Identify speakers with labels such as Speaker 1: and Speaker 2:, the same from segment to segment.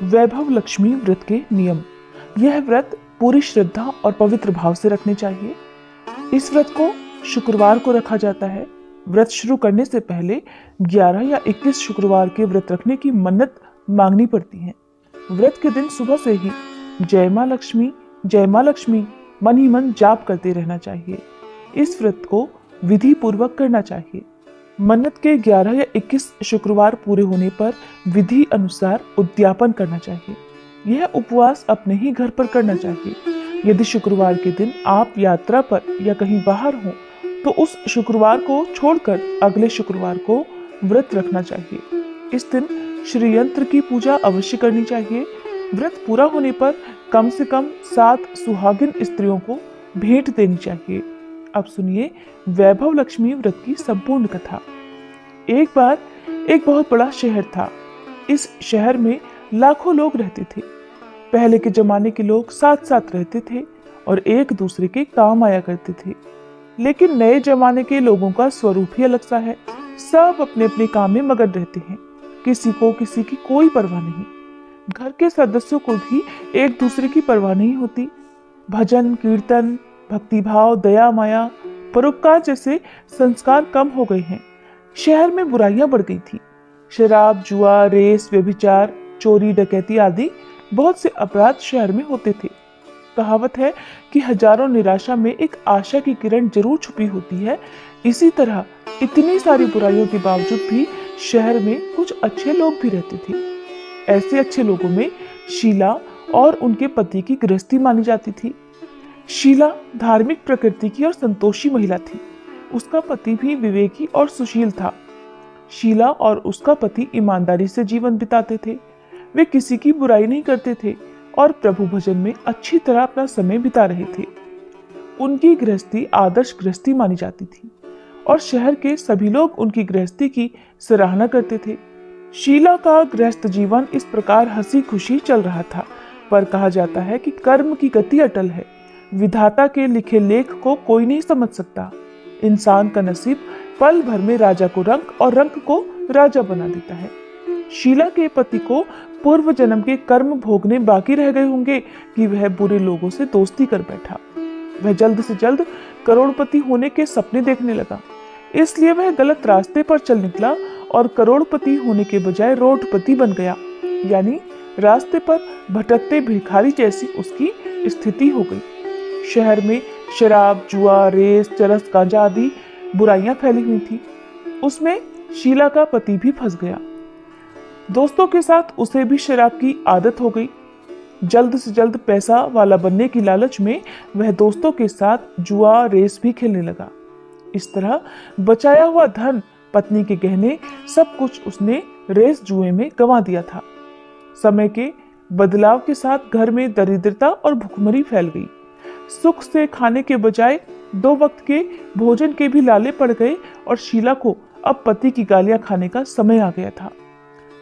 Speaker 1: वैभव लक्ष्मी व्रत के नियम। यह व्रत पूरी श्रद्धा और पवित्र भाव से रखने चाहिए। इस व्रत को शुक्रवार को रखा जाता है। व्रत शुरू करने से पहले 11 या 21 शुक्रवार के व्रत रखने की मन्नत मांगनी पड़ती है। व्रत के दिन सुबह से ही जय मां लक्ष्मी मन ही मन जाप करते रहना चाहिए। इस व्रत को विधि पूर्वक करना चाहिए। मन्नत के 11 या 21 शुक्रवार पूरे होने पर विधि अनुसार उद्यापन करना चाहिए। यह उपवास अपने ही घर पर करना चाहिए। यदि शुक्रवार के दिन आप यात्रा पर या कहीं बाहर हो तो उस शुक्रवार को छोड़कर अगले शुक्रवार को व्रत रखना चाहिए। इस दिन श्री यंत्र की पूजा अवश्य करनी चाहिए। व्रत पूरा होने पर कम से कम 7 सुहागिन स्त्रियों को भेंट देनी चाहिए। अब सुनिए वैभव लक्ष्मी व्रत की संपूर्ण कथा। एक बार एक बहुत बड़ा शहर था। इस शहर में लाखों लोग रहते थे। पहले के जमाने के लोग साथ साथ रहते थे और एक दूसरे के काम आया करते थे। लेकिन नए जमाने के लोगों का स्वरूप ही अलग सा है। सब अपने अपने काम में मगन रहते हैं। किसी को किसी की कोई परवाह नहीं। घर के सदस्यों को भी एक दूसरे की परवाह नहीं होती। भजन कीर्तन, भक्तिभाव, दया माया, परोपकार जैसे संस्कार कम हो गए हैं। शहर में बुराइयां बढ़ गई थी। शराब, जुआ, रेस, व्यभिचार, चोरी, डकैती आदि बहुत से अपराध शहर में होते थे। कहावत है कि हजारों निराशा में एक आशा की किरण जरूर छुपी होती है। इसी तरह इतनी सारी बुराइयों के बावजूद भी शहर में कुछ अच्छे लोग भी रहते थे। ऐसे अच्छे लोगों में शीला और उनके पति की गृहस्थी मानी जाती थी। शीला धार्मिक प्रकृति की और संतोषी महिला थी। उसका पति भी विवेकी और सुशील था। शीला और उसका पति ईमानदारी से जीवन बिताते थे। वे किसी की बुराई नहीं करते थे और प्रभु भजन में अच्छी तरह अपना समय बिता रहे थे। उनकी गृहस्थी आदर्श गृहस्थी मानी जाती थी और शहर के सभी लोग उनकी गृहस्थी की सराहना करते थे। शीला का गृहस्थ जीवन इस प्रकार हंसी खुशी चल रहा था, पर कहा जाता है कि कर्म की गति अटल है। विधाता के लिखे लेख को कोई नहीं समझ सकता। इंसान का नसीब पल भर में राजा को रंक और रंक को राजा बना देता है। शीला के पति को पूर्व जन्म के कर्म भोगने बाकी रह गए होंगे कि वह बुरे लोगों से दोस्ती कर बैठा। वह जल्द से जल्द करोड़पति होने के सपने देखने लगा। इसलिए वह गलत रास्ते पर चल निकला और करोड़पति होने के बजाय रोडपति बन गया। यानी रास्ते पर भटकते भिखारी जैसी उसकी स्थिति हो गई। शहर में शराब, जुआ, रेस, चरस, गांजा आदि बुराइयां फैली हुई थी। उसमें शीला का पति भी फंस गया। दोस्तों के साथ उसे भी शराब की आदत हो गई। जल्द से जल्द पैसा वाला बनने की लालच में वह दोस्तों के साथ जुआ, रेस भी खेलने लगा। इस तरह बचाया हुआ धन, पत्नी के गहने, सब कुछ उसने रेस जुए में गंवा दिया था। समय के बदलाव के साथ घर में दरिद्रता और भुखमरी फैल गई। सुख से खाने के बजाय 2 वक्त के भोजन के भी लाले पड़ गए और शीला को अब पति की गालियां खाने का समय आ गया था।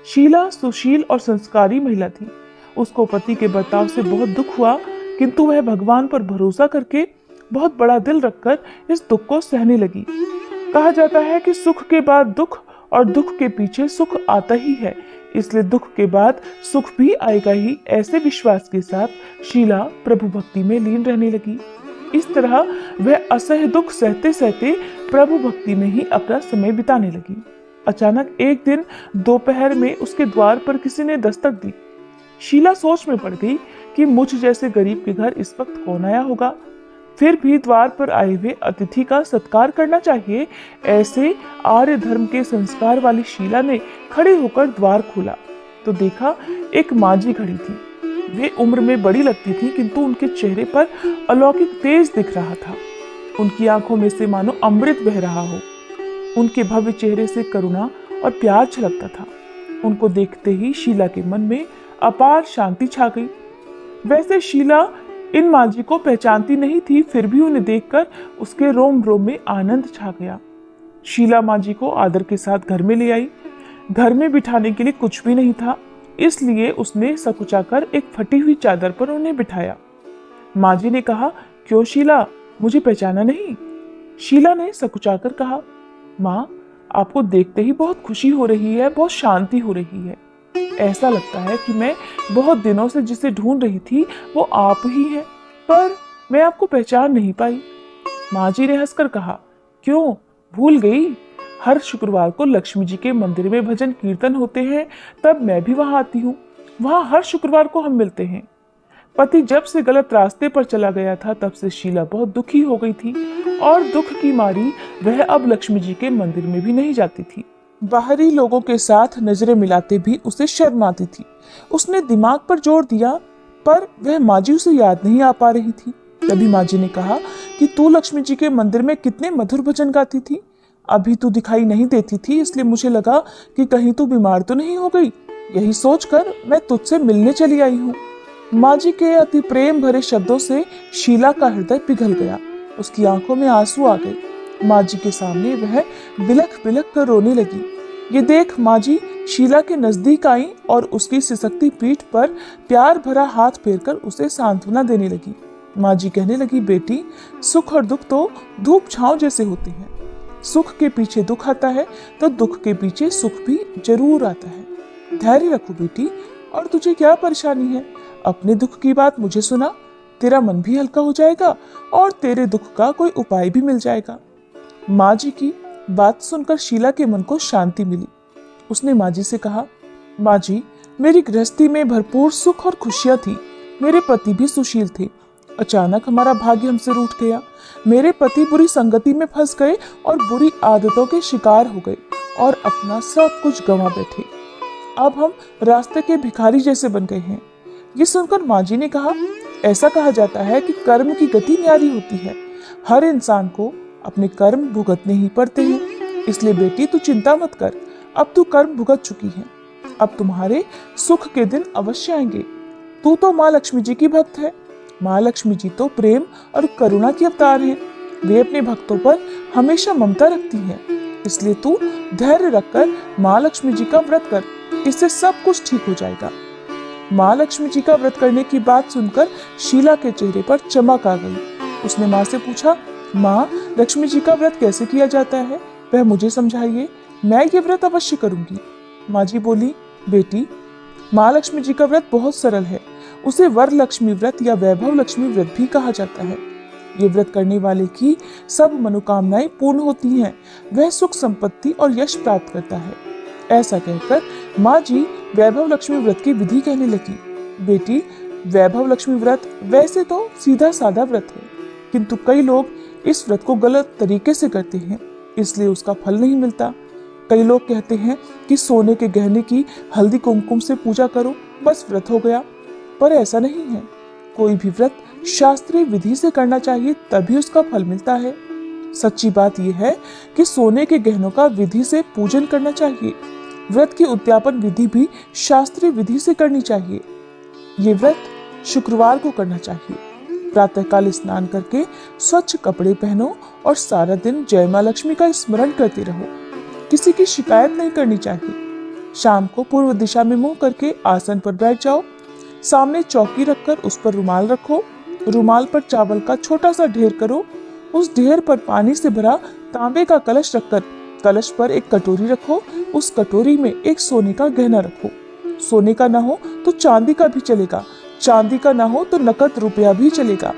Speaker 1: शीला सुशील और संस्कारी महिला थी। उसको पति के बर्ताव से बहुत दुख हुआ, किंतु वह भगवान पर भरोसा करके बहुत बड़ा दिल रखकर इस दुख को सहने लगी। कहा जाता है कि सुख के बाद दुख और दुख के पीछे सुख आता ही है, इसलिए दुख के बाद सुख भी आएगा ही। ऐसे विश्वास के साथ शीला प्रभु भक्ति में लीन रहने लगी। इस तरह वह असह्य दुख सहते सहते प्रभु भक्ति में ही अपना समय बिताने लगी। अचानक एक दिन दोपहर में उसके द्वार पर किसी ने दस्तक दी। शीला सोच में पड़ गई कि मुझ जैसे गरीब के घर इस वक्त कौन आया होगा। फिर भी द्वार पर आए हुए अतिथि का सत्कार करना चाहिए। ऐसे आर्य धर्म के संस्कार वाली शीला ने खड़े होकर द्वार खोला तो देखा एक मांझी खड़ी थी। वे उम्र में बड़ी लगती थी, किंतु उनके चेहरे पर अलौकिक तेज दिख रहा था। उनकी आंखों में से मानो अमृत बह रहा हो। उनके भव्य चेहरे से करुणा और प्यार छलकता था। उनको देखते ही शीला के मन में अपार शांति छा गई। वैसे शीला इन मांझी को पहचानती नहीं थी, फिर भी उन्हें देखकर उसके रोम रोम में आनंद छा गया। शीला मांझी को आदर के साथ घर में ले आई। घर में बिठाने के लिए कुछ भी नहीं था, इसलिए उसने सकुचाकर एक फटी हुई चादर पर उन्हें बिठाया। मांझी ने कहा, क्यों शीला, मुझे पहचाना नहीं? शीला ने सकुचाकर कहा, माँ, आपको देखते ही बहुत खुशी हो रही है, बहुत शांति हो रही है। ऐसा लगता है कि मैं बहुत दिनों से जिसे ढूंढ रही थी वो आप ही हैं, पर मैं आपको पहचान नहीं पाई। माँ जी ने हंसकर कहा, क्यों भूल गई? हर शुक्रवार को लक्ष्मी जी के मंदिर में भजन कीर्तन होते हैं, तब मैं भी वहां आती हूँ। वहां हर शुक्रवार को हम मिलते हैं। पति जब से गलत रास्ते पर चला गया था, तब से शीला बहुत दुखी हो गई थी और दुख की मारी वह अब लक्ष्मी जी के मंदिर में भी नहीं जाती थी। बाहरी लोगों के साथ नजरें मिलाते भी उसे शर्म आती थी। उसने दिमाग पर जोर दिया, पर वह माँ जी उसे याद नहीं आ पा रही थी। तभी माँ जी ने कहा कि तू लक्ष्मी जी के मंदिर में कितने मधुर भजन गाती थी। अभी तू दिखाई नहीं देती थी, इसलिए मुझे लगा कि कहीं तू बीमार तो नहीं हो गई। यही सोचकर मैं तुझसे मिलने चली आई हूँ। माँ जी के अति प्रेम भरे शब्दों से शीला का हृदय पिघल गया। उसकी आंखों में आंसू आ गए। माँ जी के सामने वह बिलख बिलख कर रोने लगी। ये देख माँ जी शीला के नजदीक आई और उसकी सिसकती पीठ पर प्यार भरा हाथ फेरकर उसे सांत्वना देने लगी। माँ जी कहने लगी, बेटी, सुख और दुख तो धूप छांव जैसे होते हैं। सुख के पीछे दुख आता है तो दुख के पीछे सुख भी जरूर आता है। धैर्य रखो बेटी, और तुझे क्या परेशानी है? अपने दुख की बात मुझे सुना, तेरा मन भी हल्का हो जाएगा और तेरे दुख का कोई उपाय भी मिल जाएगा। माँ जी की बात सुनकर शीला के मन को शांति मिली। उसने माँ जी से कहा, माँ जी, मेरी गृहस्थी में भरपूर सुख और खुशियां थी। मेरे पति भी सुशील थे। अचानक हमारा भाग्य हमसे रूठ गया। मेरे पति बुरी संगति में फंस गए और बुरी आदतों के शिकार हो गए और अपना सब कुछ गंवा बैठे। अब हम रास्ते के भिखारी जैसे बन गए हैं। ये सुनकर माँ जी ने कहा, ऐसा कहा जाता है कि कर्म की गति न्यारी होती है। हर इंसान को अपने कर्म भुगतने ही पड़ते हैं। इसलिए बेटी तू चिंता मत कर, अब तू कर्म भुगत चुकी है। अब तुम्हारे सुख के दिन अवश्य आएंगे। तू तो माँ लक्ष्मी जी की भक्त है। माँ लक्ष्मी जी तो प्रेम और करुणा की अवतार हैं। वे अपने भक्तों पर हमेशा ममता रखती हैं। इसलिए तू धैर्य रखकर माँ लक्ष्मी जी का व्रत कर, इससे सब कुछ ठीक हो जाएगा। माँ लक्ष्मी जी का व्रत करने की बात सुनकर शीला के चेहरे पर चमक आ गई। उसने माँ से पूछा, माँ, लक्ष्मी जी का व्रत कैसे किया जाता है, वह मुझे समझाइए। मैं ये व्रत अवश्य करूंगी। माँ जी बोली, बेटी, माँ लक्ष्मी जी का व्रत बहुत सरल है। उसे वर लक्ष्मी व्रत या वैभव लक्ष्मी व्रत भी कहा जाता है। ये व्रत करने वाले की सब मनोकामनाएं पूर्ण होती हैं। वह सुख संपत्ति और यश प्राप्त करता है। ऐसा कहकर माँ जी वैभव लक्ष्मी व्रत की विधि कहने लगी। बेटी, वैभव लक्ष्मी व्रत वैसे तो सीधा साधा व्रत है, किंतु कई लोग इस व्रत को गलत तरीके से करते हैं, इसलिए उसका फल नहीं मिलता। कई लोग कहते हैं कि सोने के गहने की हल्दी कुमकुम से पूजा करो, बस व्रत हो गया। पर ऐसा नहीं है। कोई भी व्रत शास्त्रीय विधि से करना चाहिए, तभी उसका फल मिलता है। सच्ची बात यह है कि सोने के गहनों का विधि से पूजन करना चाहिए। व्रत की उद्यापन विधि भी शास्त्रीय विधि से करनी चाहिए। ये व्रत शुक्रवार को करना चाहिए। प्रातःकाल स्नान करके स्वच्छ कपड़े पहनो और सारा दिन जय माँ लक्ष्मी का स्मरण करते रहो। किसी की शिकायत नहीं करनी चाहिए। शाम को पूर्व दिशा में मुंह करके आसन पर बैठ जाओ। सामने चौकी रखकर उस पर रुमाल रखो। रुमाल पर चावल का छोटा सा ढेर करो। उस ढेर पर पानी से भरा तांबे का कलश रखकर कलश पर एक कटोरी रखो। उस कटोरी में एक सोने का गहना रखो। सोने का ना हो तो चांदी का भी चलेगा। चांदी का ना हो तो नकद रुपया भी चलेगा।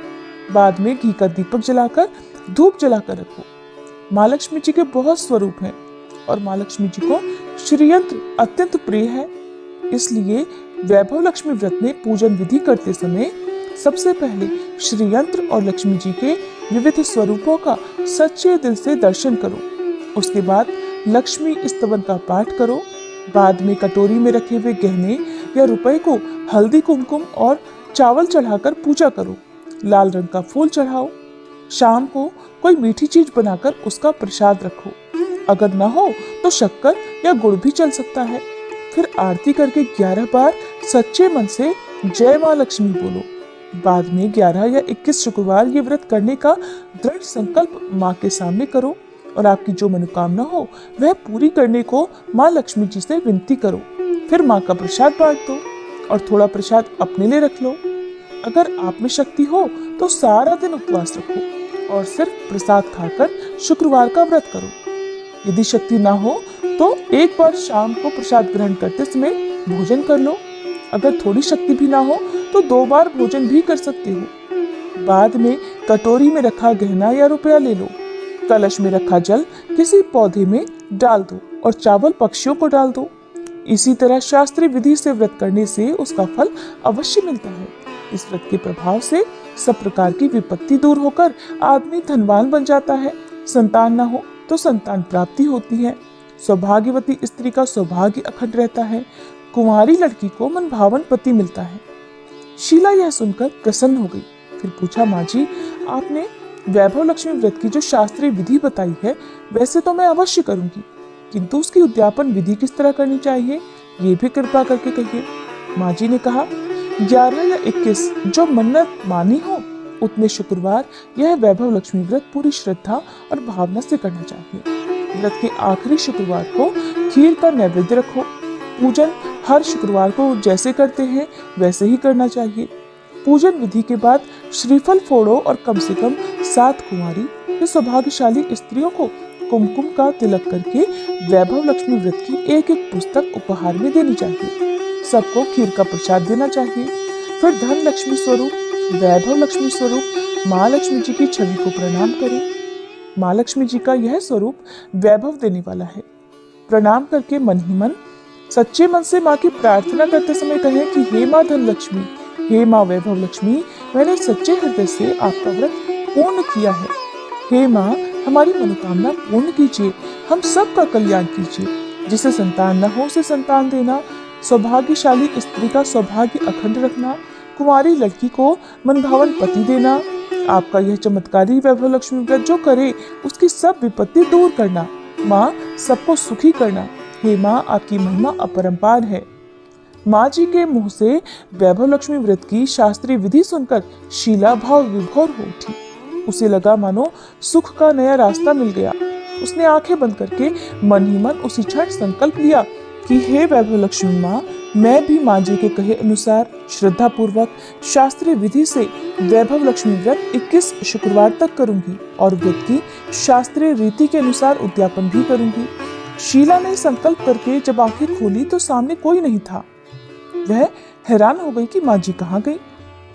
Speaker 1: बाद में घी का दीपक जलाकर धूप जलाकर रखो। माँ लक्ष्मी जी के बहुत स्वरूप हैं और माँ लक्ष्मी जी को श्रीयंत्र अत्यंत प्रिय है। इसलिए वैभव लक्ष्मी व्रत में पूजन विधि करते समय सबसे पहले श्रीयंत्र और लक्ष्मी जी के विविध स्वरूपों का सच्चे दिल से दर्शन करो। उसके बाद लक्ष्मी स्तवन का पाठ करो। बाद में कटोरी में रखे हुए गहने या रुपए को हल्दी कुमकुम और चावल चढ़ाकर पूजा करो। लाल रंग का फूल चढ़ाओ। शाम को कोई मीठी चीज बनाकर उसका प्रसाद रखो। अगर न हो तो शक्कर या गुड़ भी चल सकता है। फिर आरती करके 11 बार सच्चे मन से जय माँ लक्ष्मी बोलो। बाद में 11 या 21 शुक्रवार ये व्रत करने का दृढ़ संकल्प माँ के सामने करो और आपकी जो मनोकामना हो वह पूरी करने को माँ लक्ष्मी जी से विनती करो। फिर माँ का प्रसाद बांट दो और थोड़ा प्रसाद अपने लिए रख लो। अगर आप में शक्ति हो तो सारा दिन उपवास रखो और सिर्फ प्रसाद खाकर शुक्रवार का व्रत करो। यदि शक्ति ना हो तो एक बार शाम को प्रसाद ग्रहण करते समय भोजन कर लो। अगर थोड़ी शक्ति भी ना हो तो 2 बार भोजन भी कर सकते हो। बाद में कटोरी में रखा गहना या रुपया ले लो। कलश में रखा जल किसी पौधे में डाल दो और चावल पक्षियों को डाल दो। इसी तरह शास्त्रीय विधि से व्रत करने से उसका फल अवश्य मिलता है। इस व्रत के प्रभाव से सब प्रकार की विपत्ति दूर होकर आदमी धनवान बन जाता है। संतान न हो तो संतान प्राप्ति होती है। सौभाग्यवती स्त्री का सौभाग्य अखंड रहता है। कुंवारी लड़की को मनभावन पति मिलता है। शीला यह सुनकर प्रसन्न हो गई। फिर पूछा, माँ जी, आपने वैभव लक्ष्मी व्रत की जो शास्त्रीय विधि बताई है वैसे तो मैं अवश्य करूंगी, किंतु उसकी उद्यापन विधि किस तरह करनी चाहिए ये भी कृपा करके कहिए। माँ जी ने कहा, 11 या 21 जो मन्नत मानी हो उतने शुक्रवार यह वैभव लक्ष्मी व्रत पूरी श्रद्धा और भावना से करना चाहिए। व्रत के आखिरी शुक्रवार को खीर का नैवेद्य रखो। पूजन हर शुक्रवार को जैसे करते हैं वैसे ही करना चाहिए। पूजन विधि के बाद श्रीफल फोड़ो और कम से कम 7 कुंवारी या सौभाग्यशाली स्त्रियों को कुमकुम का तिलक करके वैभव लक्ष्मी व्रत की एक एक पुस्तक उपहार में देनी चाहिए। सबको खीर का प्रसाद देना चाहिए। फिर धन लक्ष्मी स्वरूप, वैभव लक्ष्मी स्वरूप माँ लक्ष्मी जी की छवि को प्रणाम करें। माँ लक्ष्मी जी का यह स्वरूप वैभव देने वाला है। प्रणाम करके मन ही मन सच्चे मन से माँ की प्रार्थना करते समय कहें कि हे माँ धन लक्ष्मी, हे माँ वैभव लक्ष्मी, मैंने सच्चे हृदय से आपका व्रत पूर्ण किया है। हे माँ, हमारी मनोकामना पूर्ण कीजिए, हम सबका कल्याण कीजिए। जिसे संतान न हो उसे संतान देना, सौभाग्यशाली स्त्री का सौभाग्य अखंड रखना, कुंवारी लड़की को मनभावन पति देना। आपका यह चमत्कारी वैभव लक्ष्मी व्रत जो करे उसकी सब विपत्ति दूर करना। माँ, सबको सुखी करना। हे माँ, आपकी महिमा अपरंपार है। माँ जी के मुंह से वैभव लक्ष्मी व्रत की शास्त्रीय विधि सुनकर शीला भाव विभोर हो उठी। उसे लगा मानो सुख का नया रास्ता मिल गया। उसने आंखें बंद करके मन ही मन उसी क्षण संकल्प लिया कि हे वैभव लक्ष्मी माँ, मैं भी माँ जी के कहे अनुसार श्रद्धा पूर्वक शास्त्रीय विधि से वैभव लक्ष्मी व्रत 21 शुक्रवार तक करूंगी और व्रत की शास्त्रीय रीति के अनुसार उद्यापन भी करूंगी। शीला ने संकल्प करके जब आंखें खोली तो सामने कोई नहीं था। वह हैरान हो गई कि माँ जी कहाँ गई।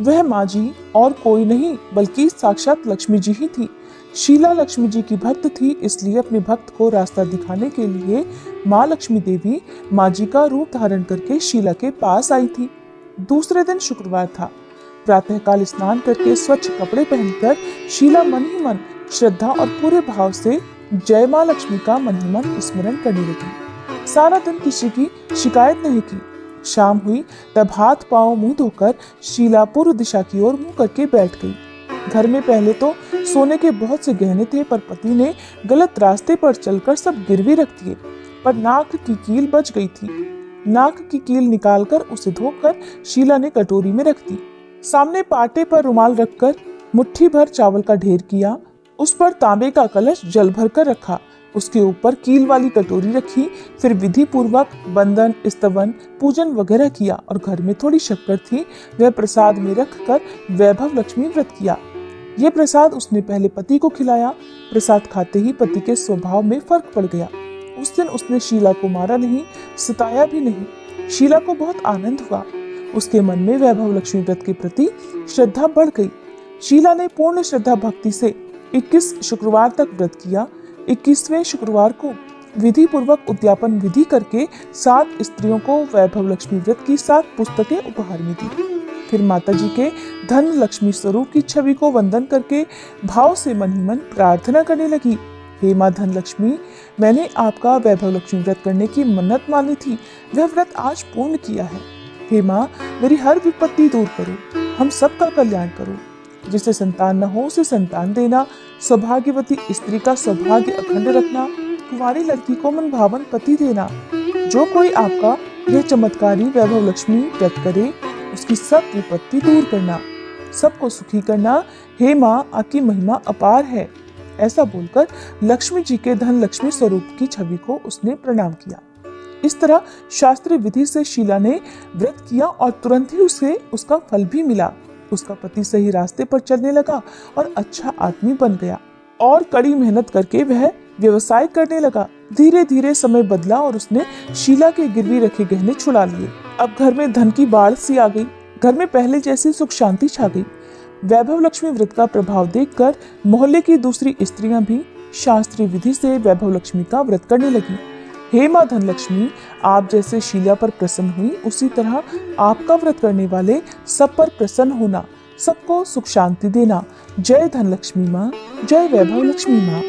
Speaker 1: वह माँ जी और कोई नहीं बल्कि साक्षात लक्ष्मी जी ही थी। शीला लक्ष्मी जी की भक्त थी, इसलिए अपने भक्त को रास्ता दिखाने के लिए माँ लक्ष्मी देवी माँ जी का रूप धारण करके शीला के पास आई थी। दूसरे दिन शुक्रवार था। प्रातःकाल स्नान करके स्वच्छ कपड़े पहनकर शीला मन ही मन श्रद्धा और पूरे भाव से जय माँ लक्ष्मी का मन ही मन स्मरण करने लगी। सारा दिन किसी की शिकायत नहीं की। शाम हुई तब हाथ पांव मुंह धोकर शीला पूर्व दिशा की ओर मुंह करके बैठ गई। घर में पहले तो सोने के बहुत से गहने थे, पर पति ने गलत रास्ते पर चलकर सब गिरवी रख दिए। पर नाक की कील बच गई थी। नाक की कील निकालकर उसे धोकर शीला ने कटोरी में रख दी। सामने पाटे पर रुमाल रखकर मुट्ठी भर चावल का ढेर किया। उस पर तांबे का कलश जल भर कर रखा। उसके ऊपर कील वाली कटोरी रखी। फिर विधि पूर्वक बंदन, स्तवन, पूजन वगैरह किया और घर में थोड़ी शक्कर थी, वह प्रसाद में रखकर वैभव लक्ष्मी व्रत किया। यह प्रसाद उसने पहले पति को खिलाया। प्रसाद खाते ही पति के स्वभाव में फर्क पड़ गया। उस दिन उसने शीला को मारा नहीं, सताया भी नहीं। शीला को बहुत आनंद हुआ। उसके मन में वैभव लक्ष्मी व्रत के प्रति श्रद्धा बढ़ गई। शीला ने पूर्ण श्रद्धा भक्ति से 21 शुक्रवार तक व्रत किया। 21वें शुक्रवार को विधि पूर्वक उद्यापन विधि करके 7 स्त्रियों को वैभव लक्ष्मी व्रत की 7 पुस्तकें उपहार में दी। फिर माता जी के धन लक्ष्मी स्वरूप की छवि को वंदन करके भाव से मन ही मन प्रार्थना करने लगी। हे माँ धन लक्ष्मी, मैंने आपका वैभव लक्ष्मी व्रत करने की मन्नत मानी थी, वह व्रत आज पूर्ण किया है। हे माँ, मेरी हर विपत्ति दूर करो, हम सबका कल्याण करो। जिसे संतान न हो उसे संतान देना, सौभाग्यवती स्त्री का सौभाग्य अखंड रखना, कुंवारी लड़की को मन भावन पति देना। जो कोई आपका यह चमत्कारी वैभव लक्ष्मी व्रत करे उसकी सब विपत्ति दूर करना, सबको सुखी करना। हे माँ, आपकी महिमा अपार है। ऐसा बोलकर लक्ष्मी जी के धन लक्ष्मी स्वरूप की छवि को उसने प्रणाम किया। इस तरह शास्त्रीय विधि से शीला ने व्रत किया और तुरंत ही उसे उसका फल भी मिला। उसका पति सही रास्ते पर चलने लगा और अच्छा आदमी बन गया और कड़ी मेहनत करके वह व्यवसाय करने लगा। धीरे धीरे समय बदला और उसने शीला के गिरवी रखे गहने छुड़ा लिए। अब घर में धन की बाढ़ सी आ गई। घर में पहले जैसी सुख शांति छा गई। वैभव लक्ष्मी व्रत का प्रभाव देखकर मोहल्ले की दूसरी स्त्रियां भी शास्त्रीय विधि से वैभव लक्ष्मी का व्रत करने लगी। हे मां धन लक्ष्मी, आप जैसे शीला पर प्रसन्न हुई, उसी तरह आपका व्रत करने वाले सब पर प्रसन्न होना, सबको सुख शांति देना। जय धन लक्ष्मी माँ, जय वैभव लक्ष्मी माँ।